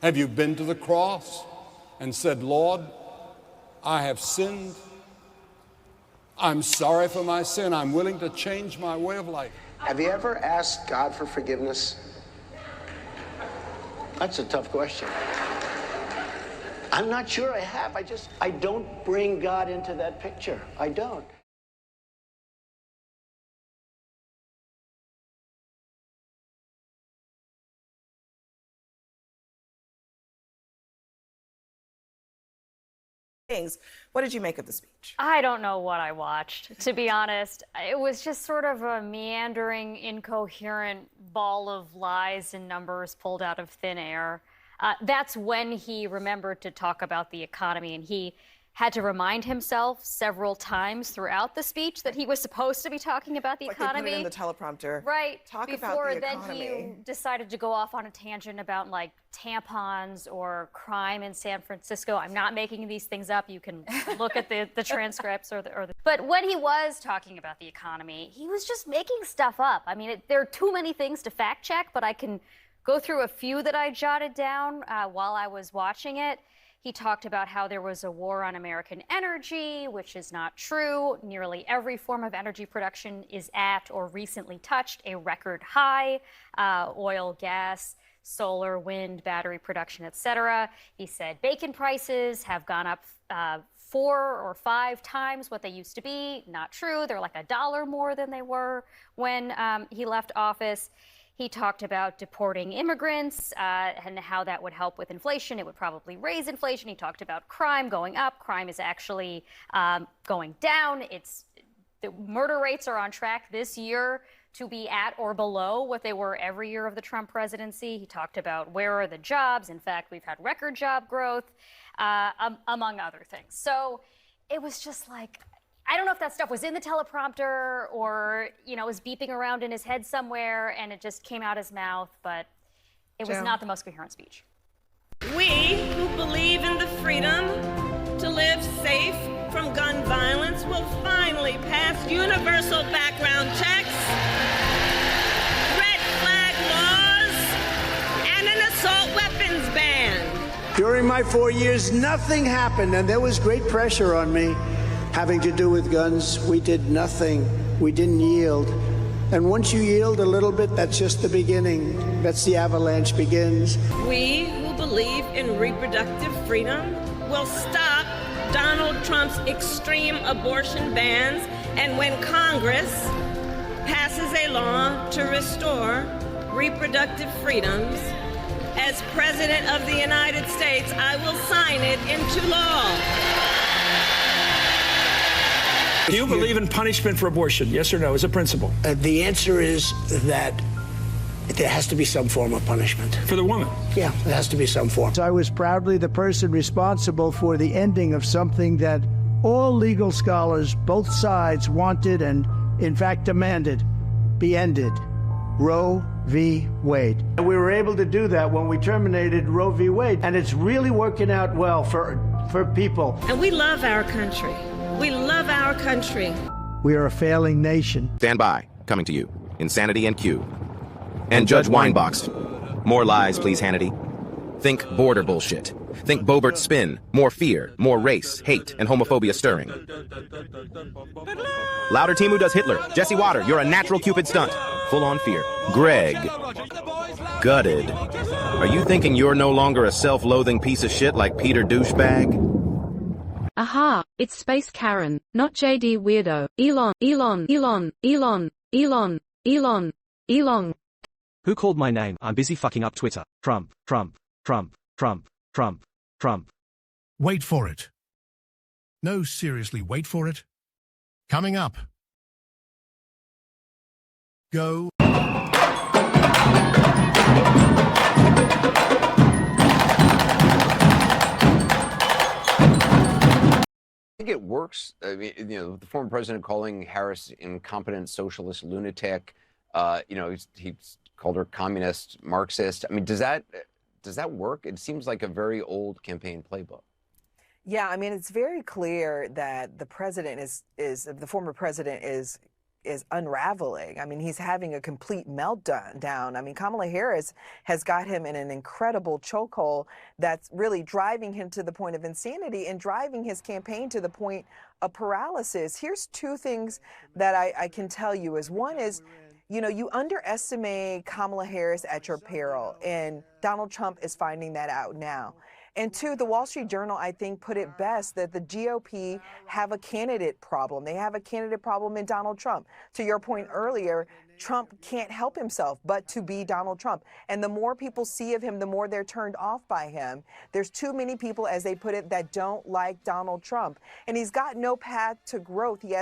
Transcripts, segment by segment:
Have you been to the cross and said, Lord, I have sinned. I'm sorry for my sin. I'm willing to change my way of life. Have you ever asked God for forgiveness? That's a tough question. I'm not sure I have. I don't bring God into that picture. I don't. What did you make of the speech? I don't know what I watched, to be honest. It was just sort of a meandering, incoherent ball of lies and numbers pulled out of thin air. That's when he remembered to talk about the economy, and he had to remind himself several times throughout the speech that he was supposed to be talking about the economy. Like they put it in the teleprompter. Right. Talk Before about the economy. Then he decided to go off on a tangent about like tampons or crime in San Francisco. I'm not making these things up. You can look at the transcripts or the. But when he was talking about the economy, he was just making stuff up. I mean, there are too many things to fact check, but I can go through a few that I jotted down while I was watching it. He talked about how there was a war on American energy, which is not true. Nearly every form of energy production is at or recently touched a record high. Oil, gas, solar, wind, battery production, etc. He said bacon prices have gone up 4 or 5 times what they used to be. Not true. They're like $1 more than they were when he left office. He talked about deporting immigrants and how that would help with inflation. It would probably raise inflation. He talked about crime going up. Crime is actually going down. The murder rates are on track this year to be at or below what they were every year of the Trump presidency. He talked about where are the jobs. In fact, we've had record job growth, among other things. So it was just like, I don't know if that stuff was in the teleprompter or, was beeping around in his head somewhere and it just came out his mouth, but it was not the most coherent speech. We who believe in the freedom to live safe from gun violence will finally pass universal background checks, red flag laws, and an assault weapons ban. During my 4 years, nothing happened, and there was great pressure on me having to do with guns. We did nothing. We didn't yield. And once you yield a little bit, that's just the beginning. That's the avalanche begins. We who believe in reproductive freedom will stop Donald Trump's extreme abortion bans, and when Congress passes a law to restore reproductive freedoms, as President of the United States, I will sign it into law. Do you believe in punishment for abortion, yes or no, as a principle? The answer is that there has to be some form of punishment. For the woman? Yeah, there has to be some form. I was proudly the person responsible for the ending of something that all legal scholars, both sides, wanted and, in fact, demanded be ended. Roe v. Wade. And we were able to do that when we terminated Roe v. Wade, and it's really working out well for people. And we love our country. We love our country. We are a failing nation. Stand by. Coming to you. Insanity and Q. And Judge Weinbox. More lies, please, Hannity. Think border bullshit. Think Boebert spin. More fear, more race, hate, and homophobia stirring. Louder team who does Hitler. Jesse Water, you're a natural Cupid stunt. Full on fear. Greg. Gutted. Are you thinking you're no longer a self-loathing piece of shit like Peter Douchebag? Aha, it's Space Karen, not JD Weirdo. Elon. Who called my name? I'm busy fucking up Twitter. Trump. Wait for it. No, seriously, wait for it. Coming up. Go. I think it works. I mean, the former president calling Harris incompetent socialist lunatic. He's called her communist, Marxist. I mean, does that work? It seems like a very old campaign playbook. Yeah, I mean, it's very clear that the president the former president is is unraveling. I mean, he's having a complete meltdown. I mean, Kamala Harris has got him in an incredible chokehold that's really driving him to the point of insanity and driving his campaign to the point of paralysis. Here's two things that I can tell you is one is, you know, you underestimate Kamala Harris at your peril, and Donald Trump is finding that out now. And two, the Wall Street Journal, I think, put it best that the GOP have a candidate problem. They have a candidate problem in Donald Trump. To your point earlier, Trump can't help himself but to be Donald Trump. And the more people see of him, the more they're turned off by him. There's too many people, as they put it, that don't like Donald Trump. And he's got no path to growth. He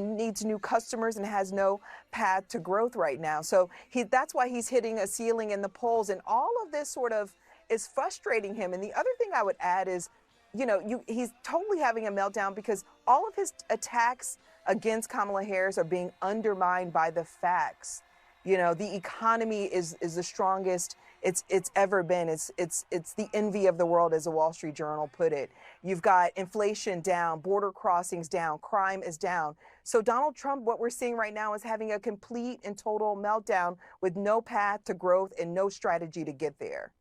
needs new customers and has no path to growth right now. So that's why he's hitting a ceiling in the polls. And all of this sort of is frustrating him. And the other thing I would add is, you know, he's totally having a meltdown because all of his attacks against Kamala Harris are being undermined by the facts. You know, the economy is the strongest it's ever been. It's the envy of the world, as the Wall Street Journal put it. You've got inflation down, border crossings down, crime is down. So Donald Trump, what we're seeing right now, is having a complete and total meltdown with no path to growth and no strategy to get there.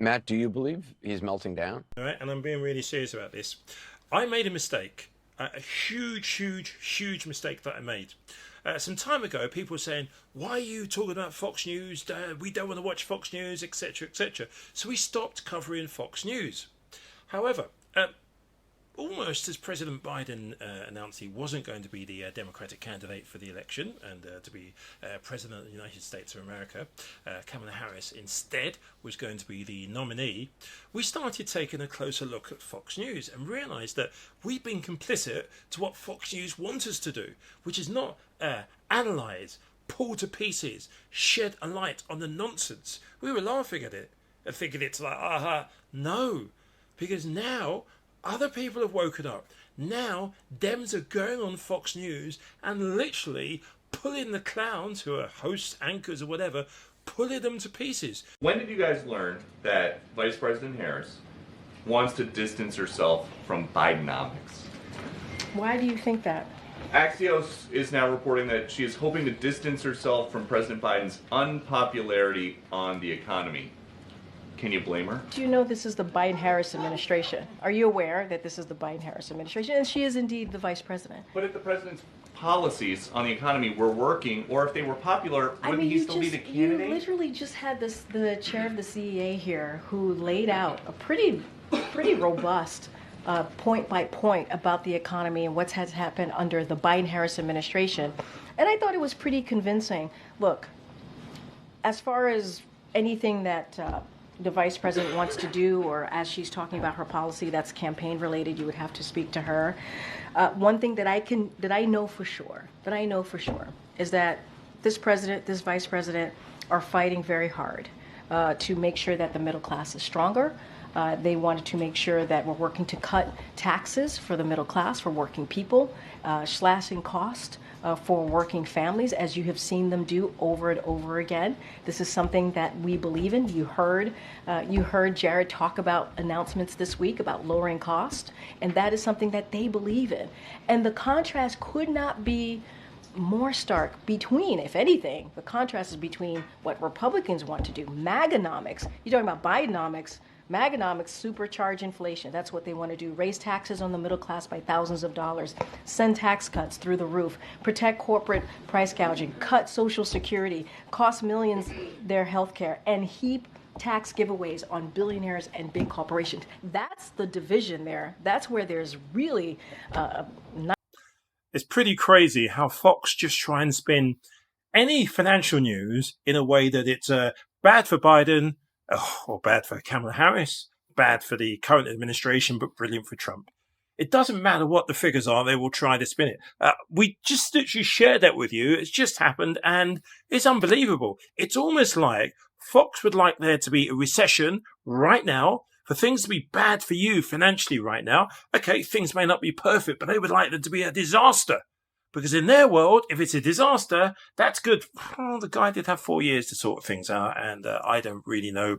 Matt, do you believe he's melting down? All right, and I'm being really serious about this. I made a mistake, a huge mistake that I made. Some time ago, people were saying, why are you talking about Fox News? We don't want to watch Fox News, etc., etc. So we stopped covering Fox News. However, almost as President Biden announced he wasn't going to be the Democratic candidate for the election and to be President of the United States of America, Kamala Harris instead was going to be the nominee, we started taking a closer look at Fox News and realised that we've been complicit to what Fox News want us to do, which is not analyse, pull to pieces, shed a light on the nonsense. We were laughing at it and thinking it's like, aha, no, because now other people have woken up. Now Dems are going on Fox News and literally pulling the clowns, who are hosts, anchors or whatever, pulling them to pieces. When did you guys learn that Vice President Harris wants to distance herself from Bidenomics? Why do you think that? Axios is now reporting that she is hoping to distance herself from President Biden's unpopularity on the economy. Can you blame her? Do you know this is the Biden-Harris administration? Are you aware that this is the Biden-Harris administration? And she is indeed the vice president. But if the president's policies on the economy were working, or if they were popular, wouldn't he still be the candidate? You literally just had the chair of the CEA here who laid out a pretty robust point by point about the economy and what's has happened under the Biden-Harris administration. And I thought it was pretty convincing. Look, as far as anything that the vice president wants to do, or as she's talking about her policy that's campaign related, you would have to speak to her. One thing that I know for sure is that this president, this vice president are fighting very hard to make sure that the middle class is stronger. They wanted to make sure that we're working to cut taxes for the middle class, for working people, slashing cost for working families, as you have seen them do over and over again. This is something that we believe in. You heard Jared talk about announcements this week about lowering cost, and that is something that they believe in. And the contrast could not be more stark between, if anything, the contrast is between what Republicans want to do, MAGAnomics. You're talking about Bidenomics. MAGAnomics supercharge inflation. That's what they want to do. Raise taxes on the middle class by thousands of dollars. Send tax cuts through the roof. Protect corporate price gouging. Cut Social Security. Cost millions their health care. And heap tax giveaways on billionaires and big corporations. That's the division there. That's where there's really It's pretty crazy how Fox just try and spin any financial news in a way that it's bad for Biden, or bad for Kamala Harris, bad for the current administration, but brilliant for Trump. It doesn't matter what the figures are, they will try to spin it. We just literally shared that with you. It's just happened, and it's unbelievable. It's almost like Fox would like there to be a recession right now, for things to be bad for you financially right now. Okay, things may not be perfect, but they would like them to be a disaster. Because in their world, if it's a disaster, that's good. Oh, the guy did have 4 years to sort things out, and I don't really know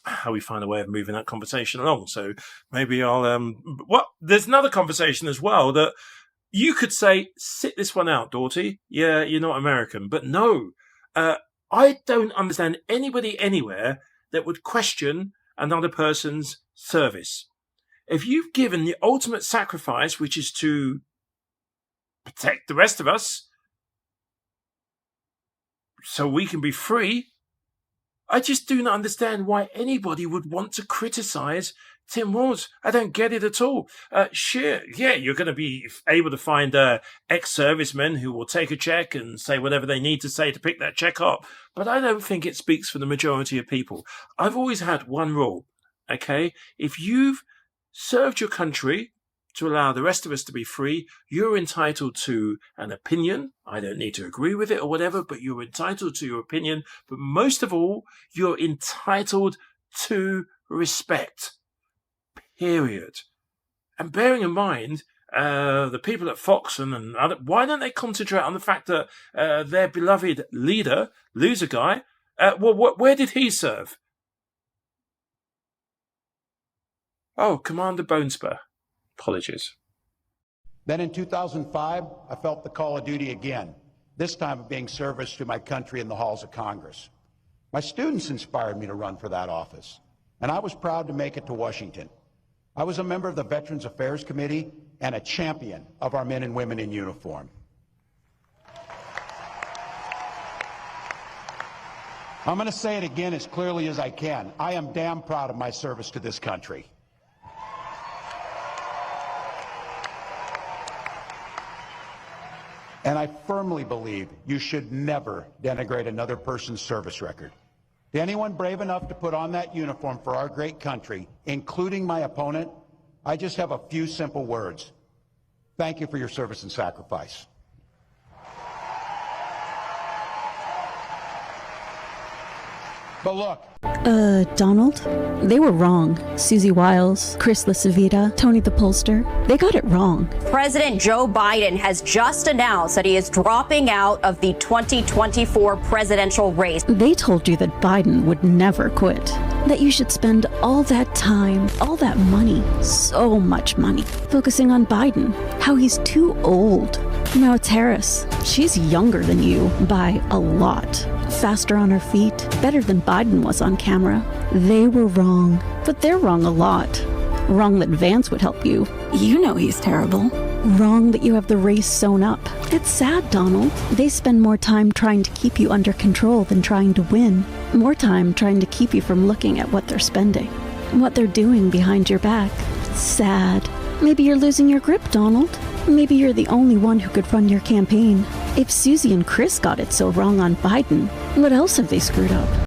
how we find a way of moving that conversation along. So maybe I'll... Well, there's another conversation as well that you could say, sit this one out, Dortie. Yeah, you're not American. But no, I don't understand anybody anywhere that would question another person's service. If you've given the ultimate sacrifice, which is to protect the rest of us so we can be free, I just do not understand why anybody would want to criticize Tim Walz. I don't get it at all. Sure, yeah, you're going to be able to find ex-servicemen who will take a check and say whatever they need to say to pick that check up. But I don't think it speaks for the majority of people. I've always had one rule, okay? If you've served your country to allow the rest of us to be free, you're entitled to an opinion. I don't need to agree with it or whatever, but you're entitled to your opinion. But most of all, you're entitled to respect. Period. And bearing in mind, the people at Fox and other, why don't they concentrate on the fact that their beloved leader, loser guy, where did he serve? Oh, Commander Bonespur. Apologies. Then in 2005, I felt the call of duty again, this time of being service to my country in the halls of Congress. My students inspired me to run for that office, and I was proud to make it to Washington. I was a member of the Veterans Affairs Committee and a champion of our men and women in uniform. I'm going to say it again as clearly as I can. I am damn proud of my service to this country. And I firmly believe you should never denigrate another person's service record. To anyone brave enough to put on that uniform for our great country, including my opponent, I just have a few simple words. Thank you for your service and sacrifice. But look. Donald? They were wrong. Susie Wiles, Chris LaCivita, Tony the Pollster. They got it wrong. President Joe Biden has just announced that he is dropping out of the 2024 presidential race. They told you that Biden would never quit. That you should spend all that time, all that money, so much money, focusing on Biden. How he's too old. Now it's Harris. She's younger than you by a lot. Faster on her feet, better than Biden was on camera. They were wrong, but they're wrong a lot. Wrong that Vance would help you. You know he's terrible. Wrong that you have the race sewn up. It's sad, Donald. They spend more time trying to keep you under control than trying to win. More time trying to keep you from looking at what they're spending, what they're doing behind your back. Sad. Maybe you're losing your grip, Donald. Maybe you're the only one who could run your campaign. If Susie and Chris got it so wrong on Biden, what else have they screwed up?